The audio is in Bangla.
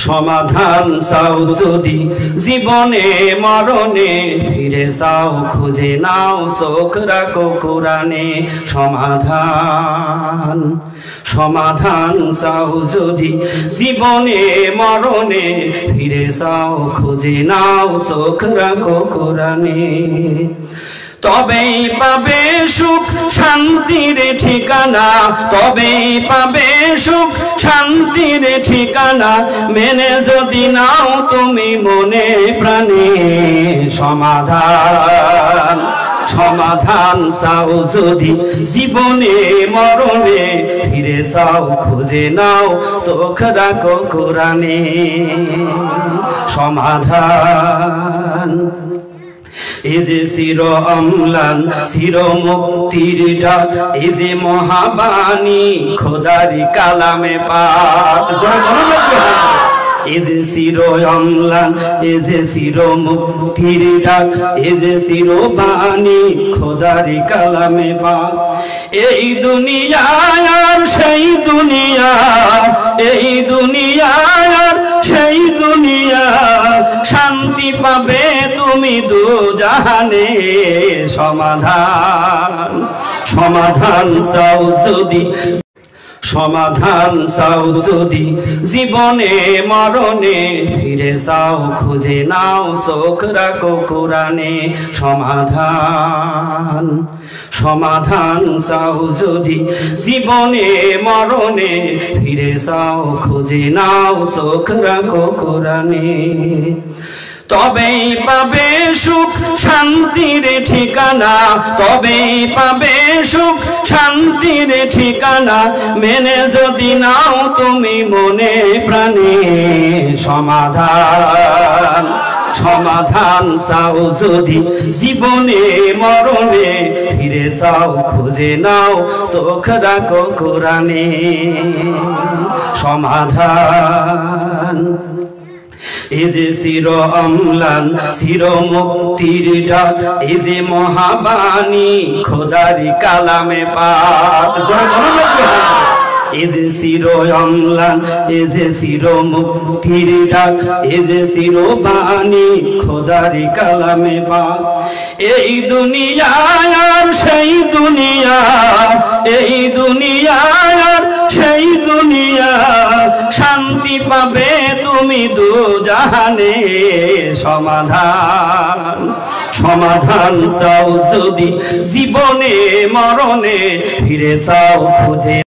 সমাধান চাও যদি জীবনে মরণে ফিরে যাও খুঁজে নাও চোখ রাখো কোরআনে সমাধান সমাধান চাও যদি জীবনে মরণে ফিরে যাও খুঁজে নাও চোখ রাখো কোরআনে তবেই পাবে সুখ শান্তির ঠিকানা তবেই পাবে সুখ শান্তির ঠিকানা মেনে যদি নাও তুমি মনে প্রাণে সমাধান সমাধান চাও যদি জীবনে মরণে ফিরে যাও খুঁজে নাও চোখ রাখো কোরআনে সমাধান এই যে চির অম্লান চির মুক্তির ডাক এই যে মহাবাণী খোদারি কালামে পাক এই যে চির অম্লান এই যে চির মুক্তির ডাক এই যে চির বাণী খোদারি কালামে পাক এই দুনিয়া আর সেই দুনিয়া এই দুনিয়া আর সেই দুনিয়া শান্তি পাবে তুমি দুজাহানে সমাধান সমাধান চাও যদি সমাধান চাও যদি জীবনে মরণে ফিরে যাও খুঁজে নাও চোখ রাখো কোরআনে সমাধান সমাধান চাও যদি জীবনে মরণে ফিরে যাও খুঁজে নাও চোখ রাখো কোরআনে তবেই পাবে সুখ শান্তির ঠিকানা তবেই পাবে সুখ শান্তির ঠিকানা মেনে যদি নাও তুমি মনে প্রাণে সমাধান সমাধান চাও যদি জীবনে মরণে ফিরে যাও খুঁজে নাও চোখ রাখো কোরআনে সমাধান এই যে চির অম্লান চির মুক্তির ডাক এই যে মহাবাণী খোদারি কালামে পাক এই যে চির অম্লান এই যে চির মুক্তির ডাক এই যে চির বাণী খোদারি কালামে পাক এই দুনিয়া আর সেই দুনিয়া এই দুনিয়া আর সেই দুনিয়া শান্তি পাবে তুমি দুজাহানে সমাধান সমাধান চাও যদি জীবনে মরণে ফিরে যাও খুঁজে